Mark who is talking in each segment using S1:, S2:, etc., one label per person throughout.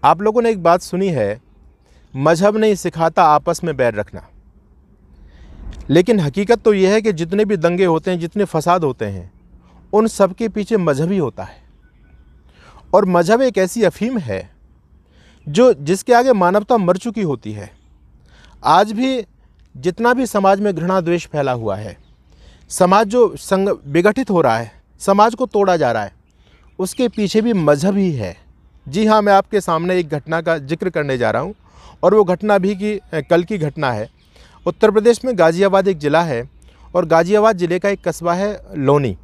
S1: आप लोगों ने एक बात सुनी है, मजहब नहीं सिखाता आपस में बैर रखना। लेकिन हकीकत तो यह है कि जितने भी दंगे होते हैं, जितने फसाद होते हैं, उन सब के पीछे मजहब ही होता है। और मजहब एक ऐसी अफीम है जो जिसके आगे मानवता मर चुकी होती है। आज भी जितना भी समाज में घृणा द्वेष फैला हुआ है, समाज जो विघटित हो रहा है, समाज को तोड़ा जा रहा है, उसके पीछे भी मजहब ही है। जी हाँ, मैं आपके सामने एक घटना का जिक्र करने जा रहा हूँ और वो घटना भी कल की घटना है। उत्तर प्रदेश में गाज़ियाबाद एक ज़िला है और गाज़ियाबाद ज़िले का एक कस्बा है लोनी।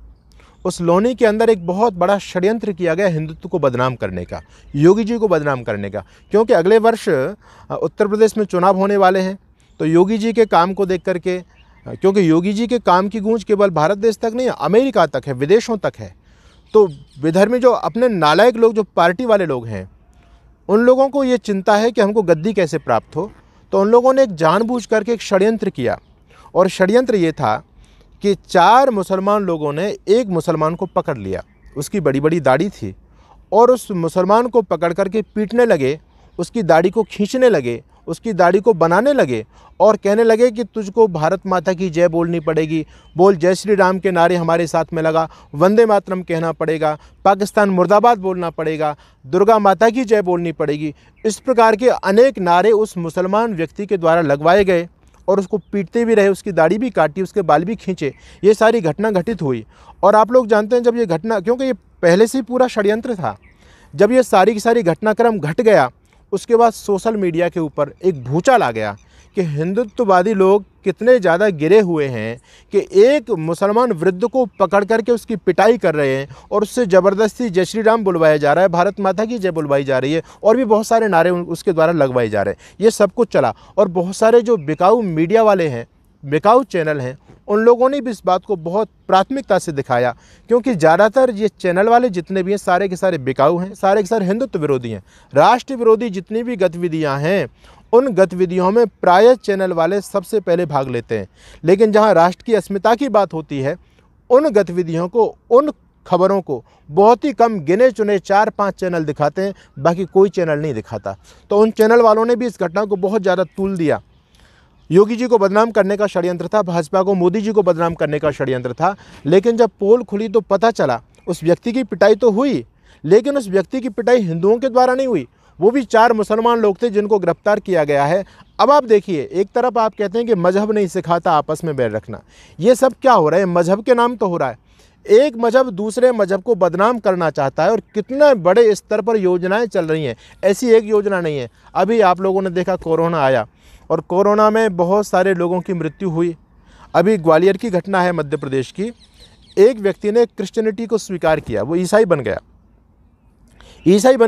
S1: उस लोनी के अंदर एक बहुत बड़ा षड्यंत्र किया गया हिंदुत्व को बदनाम करने का, योगी जी को बदनाम करने का। क्योंकि अगले वर्ष उत्तर प्रदेश में चुनाव होने वाले हैं, तो योगी जी के काम को देख करके, क्योंकि योगी जी के काम की गूंज केवल भारत देश तक नहीं, अमेरिका तक है, विदेशों तक है। तो विधर्मी जो अपने नालायक लोग, जो पार्टी वाले लोग हैं, उन लोगों को ये चिंता है कि हमको गद्दी कैसे प्राप्त हो। तो उन लोगों ने एक जानबूझ करके एक षड्यंत्र किया और षड्यंत्र ये था कि 4 मुसलमान लोगों ने एक मुसलमान को पकड़ लिया, उसकी बड़ी बड़ी दाढ़ी थी, और उस मुसलमान को पकड़ करके पीटने लगे, उसकी दाढ़ी को खींचने लगे, उसकी दाढ़ी को बनाने लगे और कहने लगे कि तुझको भारत माता की जय बोलनी पड़ेगी, बोल जय श्री राम के नारे हमारे साथ में लगा, वंदे मातरम कहना पड़ेगा, पाकिस्तान मुर्दाबाद बोलना पड़ेगा, दुर्गा माता की जय बोलनी पड़ेगी। इस प्रकार के अनेक नारे उस मुसलमान व्यक्ति के द्वारा लगवाए गए और उसको पीटते भी रहे, उसकी दाढ़ी भी काटी, उसके बाल भी खींचे। ये सारी घटना घटित हुई। और आप लोग जानते हैं, जब ये घटना, क्योंकि ये पहले से ही पूरा षड्यंत्र था, जब ये सारी की सारी घटनाक्रम घट गया, उसके बाद सोशल मीडिया के ऊपर एक भूचाल आ गया कि हिंदुत्ववादी लोग कितने ज़्यादा गिरे हुए हैं कि एक मुसलमान वृद्ध को पकड़ करके उसकी पिटाई कर रहे हैं और उससे ज़बरदस्ती जय श्री राम बुलवाया जा रहा है, भारत माता की जय बुलवाई जा रही है, और भी बहुत सारे नारे उसके द्वारा लगवाए जा रहे हैं। ये सब कुछ चला और बहुत सारे जो बिकाऊ मीडिया वाले हैं, बिकाऊ चैनल हैं, उन लोगों ने भी इस बात को बहुत प्राथमिकता से दिखाया, क्योंकि ज़्यादातर ये चैनल वाले जितने भी हैं, सारे के सारे बिकाऊ हैं, सारे के सारे हिंदुत्व विरोधी हैं। राष्ट्र विरोधी जितनी भी गतिविधियां हैं, उन गतिविधियों में प्रायः चैनल वाले सबसे पहले भाग लेते हैं। लेकिन जहां राष्ट्र की अस्मिता की बात होती है, उन गतिविधियों को, उन खबरों को बहुत ही कम गिने चुने 4-5 चैनल दिखाते हैं, बाकी कोई चैनल नहीं दिखाता। तो उन चैनल वालों ने भी इस घटना को बहुत ज़्यादा तूल दिया। योगी जी को बदनाम करने का षड्यंत्र था, भाजपा को, मोदी जी को बदनाम करने का षड्यंत्र था। लेकिन जब पोल खुली तो पता चला उस व्यक्ति की पिटाई तो हुई, लेकिन उस व्यक्ति की पिटाई हिंदुओं के द्वारा नहीं हुई, वो भी 4 मुसलमान लोग थे जिनको गिरफ्तार किया गया है। अब आप देखिए, एक तरफ आप कहते हैं कि मजहब नहीं सिखाता आपस में बैर रखना, ये सब क्या हो रहा है? मजहब के नाम तो हो रहा है। एक मजहब दूसरे मजहब को बदनाम करना चाहता है और कितने बड़े स्तर पर योजनाएं चल रही हैं। ऐसी एक योजना नहीं है। अभी आप लोगों ने देखा, कोरोना आया और कोरोना में बहुत सारे लोगों की मृत्यु हुई। अभी ग्वालियर की घटना है, मध्य प्रदेश की, एक व्यक्ति ने क्रिश्चियनिटी को स्वीकार किया, वो ईसाई बन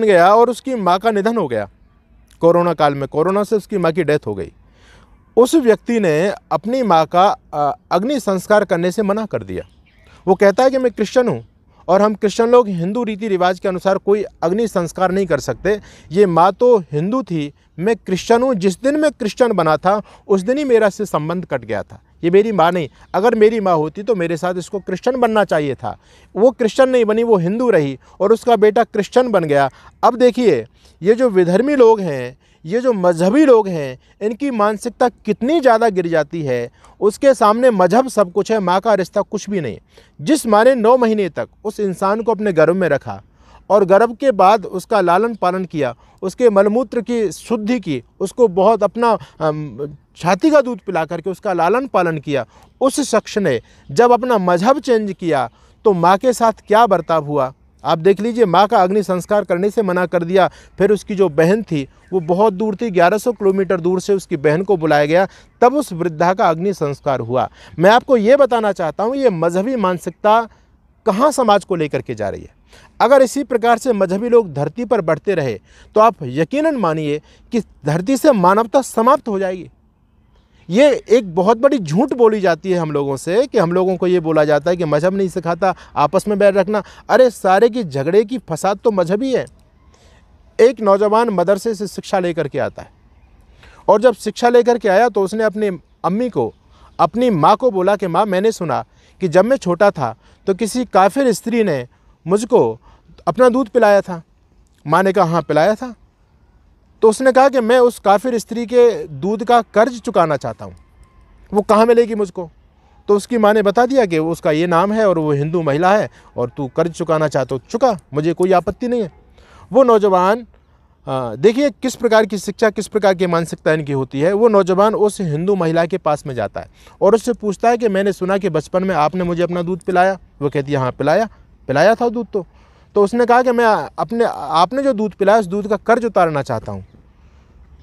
S1: गया और उसकी माँ का निधन हो गया कोरोना काल में। कोरोना से उसकी माँ की डेथ हो गई। उस व्यक्ति ने अपनी माँ का अग्नि संस्कार करने से मना कर दिया। वो कहता है कि मैं क्रिश्चियन हूँ और हम क्रिश्चियन लोग हिंदू रीति रिवाज के अनुसार कोई अग्नि संस्कार नहीं कर सकते। ये माँ तो हिंदू थी, मैं क्रिश्चियन हूँ। जिस दिन मैं क्रिश्चियन बना था उस दिन ही मेरा से संबंध कट गया था। ये मेरी माँ नहीं, अगर मेरी माँ होती तो मेरे साथ इसको क्रिश्चियन बनना चाहिए था। वो क्रिश्चियन नहीं बनी, वो हिंदू रही और उसका बेटा क्रिश्चियन बन गया। अब देखिए, ये जो विधर्मी लोग हैं, ये जो मजहबी लोग हैं, इनकी मानसिकता कितनी ज़्यादा गिर जाती है। उसके सामने मजहब सब कुछ है, माँ का रिश्ता कुछ भी नहीं। जिस माँ ने 9 महीने तक उस इंसान को अपने गर्भ में रखा और गर्भ के बाद उसका लालन पालन किया, उसके मलमूत्र की शुद्धि की, उसको बहुत अपना छाती का दूध पिला करके उसका लालन पालन किया, उस शख्स ने जब अपना मजहब चेंज किया तो माँ के साथ क्या बर्ताव हुआ आप देख लीजिए। माँ का अग्नि संस्कार करने से मना कर दिया। फिर उसकी जो बहन थी वो बहुत दूर थी, 1100 किलोमीटर दूर से उसकी बहन को बुलाया गया, तब उस वृद्धा का अग्नि संस्कार हुआ। मैं आपको ये बताना चाहता हूँ, ये मजहबी मानसिकता कहाँ समाज को लेकर के जा रही है। अगर इसी प्रकार से मजहबी लोग धरती पर बढ़ते रहे तो आप यकीनन मानिए कि धरती से मानवता समाप्त हो जाएगी। ये एक बहुत बड़ी झूठ बोली जाती है हम लोगों से कि हम लोगों को ये बोला जाता है कि मजहब नहीं सिखाता आपस में बैर रखना। अरे सारे की झगड़े की फसाद तो मजहब ही है। एक नौजवान मदरसे से शिक्षा लेकर के आता है और जब शिक्षा लेकर के आया तो उसने अपनी अम्मी को, अपनी माँ को बोला कि माँ, मैंने सुना कि जब मैं छोटा था तो किसी काफिर स्त्री ने मुझको अपना दूध पिलाया था। माँ ने कहा हाँ पिलाया था। तो उसने कहा कि मैं उस काफिर स्त्री के दूध का कर्ज चुकाना चाहता हूँ, वो कहाँ मिलेगी मुझको। तो उसकी माँ ने बता दिया कि उसका ये नाम है और वो हिंदू महिला है और तू कर्ज चुकाना चाहता हो, चुका, मुझे कोई आपत्ति नहीं है। वो नौजवान, देखिए किस प्रकार की शिक्षा, किस प्रकार की मानसिकता इनकी होती है। वो नौजवान उस हिंदू महिला के पास में जाता है और उससे पूछता है कि मैंने सुना कि बचपन में आपने मुझे अपना दूध पिलाया। वो कहती है हाँ पिलाया था दूध। तो उसने कहा कि मैं आपने जो दूध पिलाया उस दूध का कर्ज उतारना चाहता हूँ।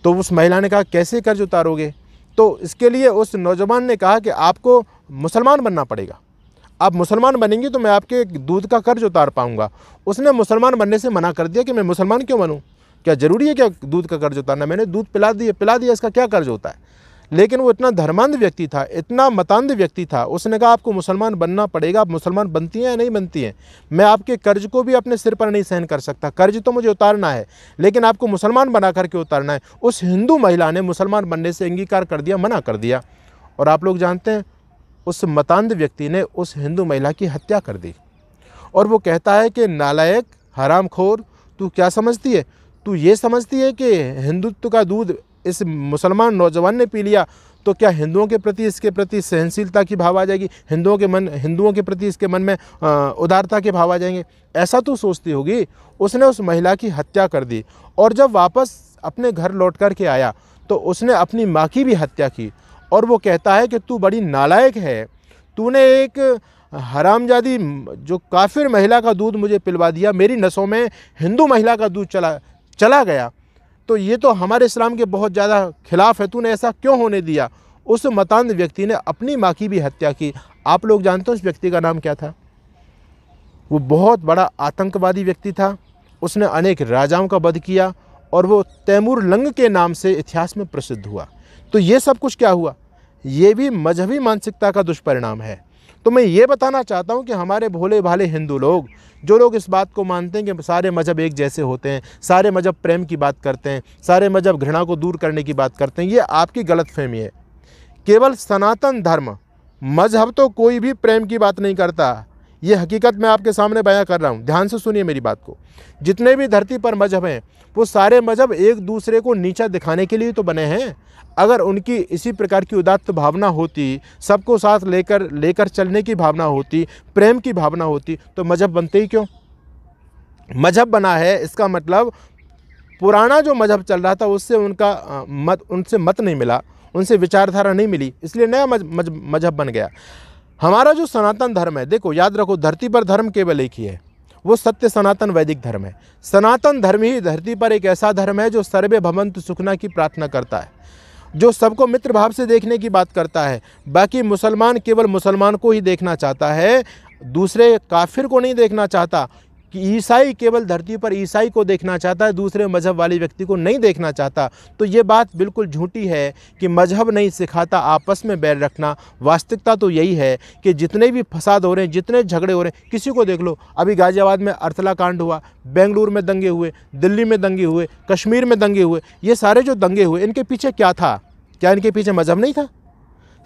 S1: तो उस महिला ने कहा कैसे कर्ज उतारोगे। तो इसके लिए उस नौजवान ने कहा कि आपको मुसलमान बनना पड़ेगा, आप मुसलमान बनेंगे तो मैं आपके दूध का कर्ज उतार पाऊंगा। उसने मुसलमान बनने से मना कर दिया कि मैं मुसलमान क्यों बनूं, क्या ज़रूरी है क्या दूध का कर्ज उतारना, मैंने दूध पिला दिया, इसका क्या कर्ज होता है। लेकिन वो इतना धर्मांध व्यक्ति था, इतना मतांध व्यक्ति था, उसने कहा आपको मुसलमान बनना पड़ेगा, आप मुसलमान बनती हैं या नहीं बनती हैं, मैं आपके कर्ज को भी अपने सिर पर नहीं सहन कर सकता, कर्ज तो मुझे उतारना है लेकिन आपको मुसलमान बना करके उतारना है। उस हिंदू महिला ने मुसलमान बनने से इंगीकार कर दिया, मना कर दिया। और आप लोग जानते हैं उस मतांध व्यक्ति ने उस हिंदू महिला की हत्या कर दी। और वो कहता है कि नालायक, हरामखोर, तू क्या समझती है, तू ये समझती है कि हिंदुत्व का दूध इस मुसलमान नौजवान ने पी लिया तो क्या हिंदुओं के प्रति, इसके प्रति सहनशीलता की भाव आ जाएगी, हिंदुओं के प्रति इसके मन में उदारता के भाव आ जाएंगे, ऐसा तू सोचती होगी। उसने उस महिला की हत्या कर दी और जब वापस अपने घर लौट कर के आया तो उसने अपनी माँ की भी हत्या की। और वो कहता है कि तू बड़ी नालायक है, तूने एक हरामजादी जो काफिर महिला का दूध मुझे पिलवा दिया, मेरी नसों में हिंदू महिला का दूध चला गया, तो ये तो हमारे इस्लाम के बहुत ज़्यादा खिलाफ है, तूने ऐसा क्यों होने दिया। उस मतांध व्यक्ति ने अपनी माँ की भी हत्या की। आप लोग जानते हो उस व्यक्ति का नाम क्या था। वो बहुत बड़ा आतंकवादी व्यक्ति था, उसने अनेक राजाओं का वध किया और वो तैमूर लंग के नाम से इतिहास में प्रसिद्ध हुआ। तो ये सब कुछ क्या हुआ, ये भी मजहबी मानसिकता का दुष्परिणाम है। तो मैं ये बताना चाहता हूँ कि हमारे भोले भाले हिंदू लोग, जो लोग इस बात को मानते हैं कि सारे मजहब एक जैसे होते हैं, सारे मजहब प्रेम की बात करते हैं, सारे मजहब घृणा को दूर करने की बात करते हैं, ये आपकी गलतफहमी है। केवल सनातन धर्म, मजहब तो कोई भी प्रेम की बात नहीं करता, ये हकीकत मैं आपके सामने बयां कर रहा हूँ, ध्यान से सुनिए मेरी बात को। जितने भी धरती पर मजहब हैं वो सारे मजहब एक दूसरे को नीचा दिखाने के लिए तो बने हैं। अगर उनकी इसी प्रकार की उदात्त भावना होती, सबको साथ लेकर चलने की भावना होती, प्रेम की भावना होती, तो मजहब बनते ही क्यों। मजहब बना है इसका मतलब पुराना जो मजहब चल रहा था उससे उनसे मत नहीं मिला, उनसे विचारधारा नहीं मिली, इसलिए नया मजहब बन गया। हमारा जो सनातन धर्म है, देखो याद रखो, धरती पर धर्म केवल एक ही है, वो सत्य सनातन वैदिक धर्म है। सनातन धर्म ही धरती पर एक ऐसा धर्म है जो सर्वे भवन्तु सुखना की प्रार्थना करता है, जो सबको मित्र भाव से देखने की बात करता है। बाकी मुसलमान केवल मुसलमान को ही देखना चाहता है, दूसरे काफिर को नहीं देखना चाहता। कि ईसाई केवल धरती पर ईसाई को देखना चाहता है, दूसरे मजहब वाले व्यक्ति को नहीं देखना चाहता। तो ये बात बिल्कुल झूठी है कि मजहब नहीं सिखाता आपस में बैर रखना। वास्तविकता तो यही है कि जितने भी फसाद हो रहे हैं, जितने झगड़े हो रहे हैं, किसी को देख लो, अभी गाजियाबाद में अर्थला कांड हुआ, बेंगलुरु में दंगे हुए, दिल्ली में दंगे हुए, कश्मीर में दंगे हुए, ये सारे जो दंगे हुए इनके पीछे क्या था, क्या इनके पीछे मजहब नहीं था।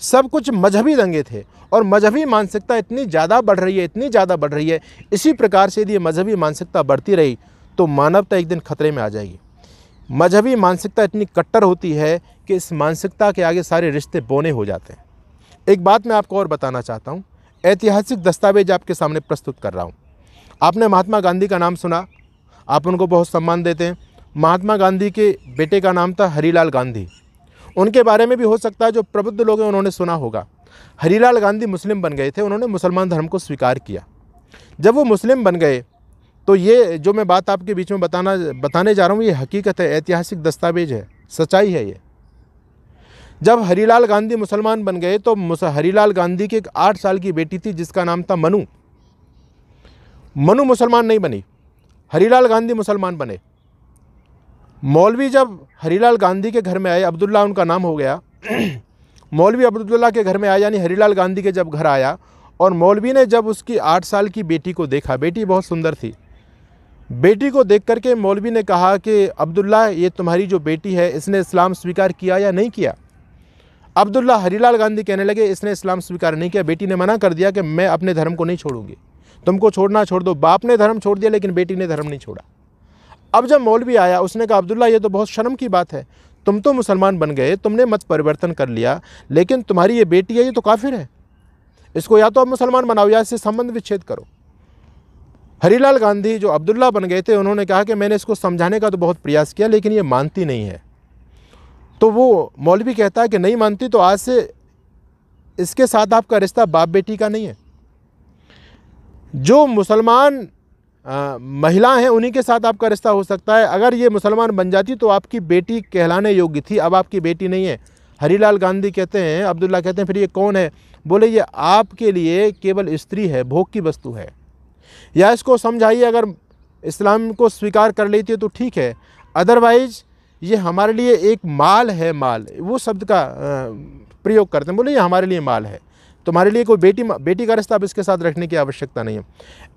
S1: सब कुछ मजहबी दंगे थे और मजहबी मानसिकता इतनी ज़्यादा बढ़ रही है, इतनी ज़्यादा बढ़ रही है। इसी प्रकार से यदि मजहबी मानसिकता बढ़ती रही तो मानवता एक दिन खतरे में आ जाएगी। मजहबी मानसिकता इतनी कट्टर होती है कि इस मानसिकता के आगे सारे रिश्ते बौने हो जाते हैं। एक बात मैं आपको और बताना चाहता हूँ, ऐतिहासिक दस्तावेज आपके सामने प्रस्तुत कर रहा हूँ। आपने महात्मा गांधी का नाम सुना, आप उनको बहुत सम्मान देते हैं। महात्मा गांधी के बेटे का नाम था हरीलाल गांधी। उनके बारे में भी हो सकता है जो प्रबुद्ध लोग हैं उन्होंने सुना होगा। हरीलाल गांधी मुस्लिम बन गए थे, उन्होंने मुसलमान धर्म को स्वीकार किया। जब वो मुस्लिम बन गए तो ये जो मैं बात आपके बीच में बताने जा रहा हूँ, ये हकीकत है, ऐतिहासिक दस्तावेज है, सच्चाई है ये। जब हरीलाल गांधी मुसलमान बन गए तो हरीलाल गांधी की एक 8 साल की बेटी थी जिसका नाम था मनु। मनु मुसलमान नहीं बनी, हरीलाल गांधी मुसलमान बने। मौलवी जब हरीलाल गांधी के घर में आए, अब्दुल्ला उनका नाम हो गया, मौलवी अब्दुल्ला के घर में आया, यानी हरीलाल गांधी के जब घर आया, और मौलवी ने जब उसकी 8 साल की बेटी को देखा, बेटी बहुत सुंदर थी, बेटी को देख करके मौलवी ने कहा कि अब्दुल्ला, ये तुम्हारी जो बेटी है इसने इस्लाम स्वीकार किया या नहीं किया। अब्दुल्ला, हरीलाल गांधी कहने लगे इसने इस्लाम स्वीकार नहीं किया। बेटी ने मना कर दिया कि मैं अपने धर्म को नहीं छोड़ूंगी, तुमको छोड़ना छोड़ दो। बाप ने धर्म छोड़ दिया लेकिन बेटी ने धर्म नहीं छोड़ा। अब जब मौलवी आया उसने कहा अब्दुल्ला ये तो बहुत शर्म की बात है, तुम तो मुसलमान बन गए, तुमने मत परिवर्तन कर लिया, लेकिन तुम्हारी ये बेटी है ये तो काफिर है, इसको या तो अब मुसलमान बनाओ या इससे संबंध विच्छेद करो। हरिलाल गांधी जो अब्दुल्ला बन गए थे उन्होंने कहा कि मैंने इसको समझाने का तो बहुत प्रयास किया लेकिन ये मानती नहीं है। तो वो मौलवी कहता है कि नहीं मानती तो आज से इसके साथ आपका रिश्ता बाप बेटी का नहीं है। जो मुसलमान महिला हैं उन्हीं के साथ आपका रिश्ता हो सकता है। अगर ये मुसलमान बन जाती तो आपकी बेटी कहलाने योग्य थी, अब आपकी बेटी नहीं है। हरिलाल गांधी कहते हैं, अब्दुल्ला कहते हैं फिर ये कौन है? बोले ये आपके लिए केवल स्त्री है, भोग की वस्तु है। या इसको समझाइए, अगर इस्लाम को स्वीकार कर लेती है तो ठीक है, अदरवाइज ये हमारे लिए एक माल है। माल, वो शब्द का प्रयोग करते हैं, बोले ये हमारे लिए माल है, तुम्हारे लिए कोई बेटी का रिश्ता अब इसके साथ रखने की आवश्यकता नहीं है।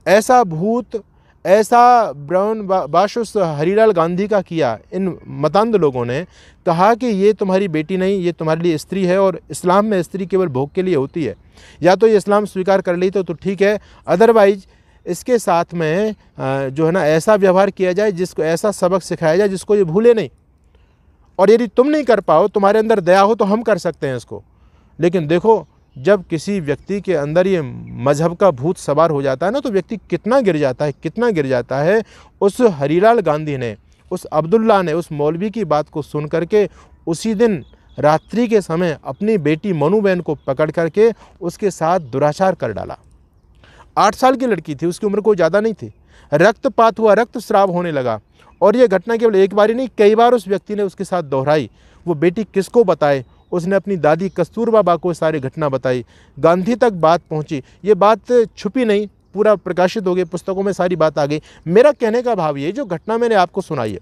S1: ऐसा भूत, ऐसा ब्राउन बाश उस हरिलाल गांधी का किया इन मतांध लोगों ने, कहा कि ये तुम्हारी बेटी नहीं, ये तुम्हारे लिए स्त्री है और इस्लाम में स्त्री केवल भोग के लिए होती है। या तो ये इस्लाम स्वीकार कर ली तो ठीक है, अदरवाइज इसके साथ में जो है ना ऐसा व्यवहार किया जाए, जिसको ऐसा सबक सिखाया जाए जिसको ये भूले नहीं। और यदि तुम नहीं कर पाओ, तुम्हारे अंदर दया हो तो हम कर सकते हैं इसको। लेकिन देखो जब किसी व्यक्ति के अंदर ये मजहब का भूत सवार हो जाता है ना, तो व्यक्ति कितना गिर जाता है, कितना गिर जाता है। उस हरिलाल गांधी ने, उस अब्दुल्ला ने उस मौलवी की बात को सुन करके उसी दिन रात्रि के समय अपनी बेटी मनु बहन को पकड़ करके उसके साथ दुराचार कर डाला। 8 साल की लड़की थी, उसकी उम्र कोई ज़्यादा नहीं थी। रक्तपात हुआ, रक्तस्राव होने लगा। और ये घटना केवल एक बार ही नहीं, कई बार उस व्यक्ति ने उसके साथ दोहराई। वो बेटी किसको बताए? उसने अपनी दादी कस्तूरबा को सारी घटना बताई। गांधी तक बात पहुंची, ये बात छुपी नहीं, पूरा प्रकाशित हो गई, पुस्तकों में सारी बात आ गई। मेरा कहने का भाव ये, जो घटना मैंने आपको सुनाई है,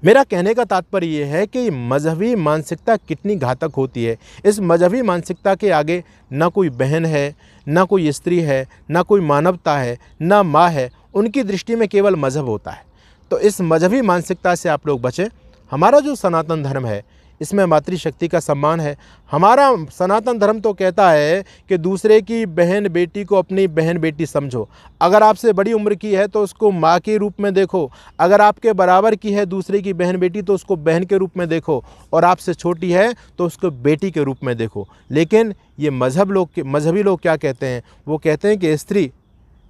S1: मेरा कहने का तात्पर्य ये है कि मजहबी मानसिकता कितनी घातक होती है। इस मजहबी मानसिकता के आगे ना कोई बहन है, ना कोई स्त्री है, ना कोई मानवता है, ना माँ है। उनकी दृष्टि में केवल मजहब होता है। तो इस मजहबी मानसिकता से आप लोग बचें। हमारा जो सनातन धर्म है इसमें मातृशक्ति का सम्मान है। हमारा सनातन धर्म तो कहता है कि दूसरे की बहन बेटी को अपनी बहन बेटी समझो। अगर आपसे बड़ी उम्र की है तो उसको माँ के रूप में देखो, अगर आपके बराबर की है दूसरे की बहन बेटी तो उसको बहन के रूप में देखो, और आपसे छोटी है तो उसको बेटी के रूप में देखो। लेकिन ये मजहबी लोग क्या कहते हैं? वो कहते हैं कि स्त्री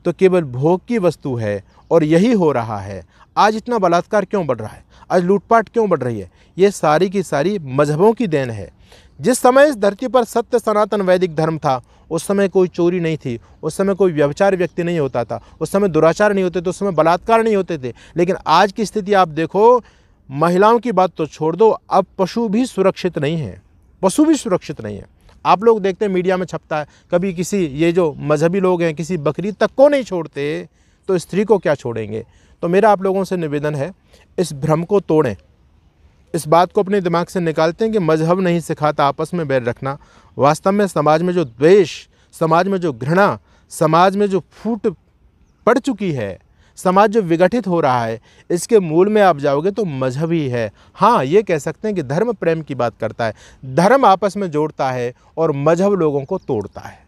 S1: तो केवल भोग की वस्तु है, और यही हो रहा है। आज इतना बलात्कार क्यों बढ़ रहा है? आज लूटपाट क्यों बढ़ रही है? ये सारी की सारी मजहबों की देन है। जिस समय इस धरती पर सत्य सनातन वैदिक धर्म था, उस समय कोई चोरी नहीं थी, उस समय कोई व्यभिचार व्यक्ति नहीं होता था, उस समय दुराचार नहीं होते थे, उस समय बलात्कार नहीं होते थे। लेकिन आज की स्थिति आप देखो, महिलाओं की बात तो छोड़ दो, अब पशु भी सुरक्षित नहीं है, पशु भी सुरक्षित नहीं है। आप लोग देखते हैं मीडिया में छपता है, कभी किसी ये जो मजहबी लोग हैं किसी बकरी तक को नहीं छोड़ते, तो स्त्री को क्या छोड़ेंगे? तो मेरा आप लोगों से निवेदन है, इस भ्रम को तोड़ें, इस बात को अपने दिमाग से निकालते हैं कि मजहब नहीं सिखाता आपस में बैर रखना। वास्तव में समाज में जो द्वेष, समाज में जो घृणा, समाज में जो फूट पड़ चुकी है, समाज जो विघटित हो रहा है, इसके मूल में आप जाओगे तो मजहब ही है। हाँ, ये कह सकते हैं कि धर्म प्रेम की बात करता है, धर्म आपस में जोड़ता है और मजहब लोगों को तोड़ता है।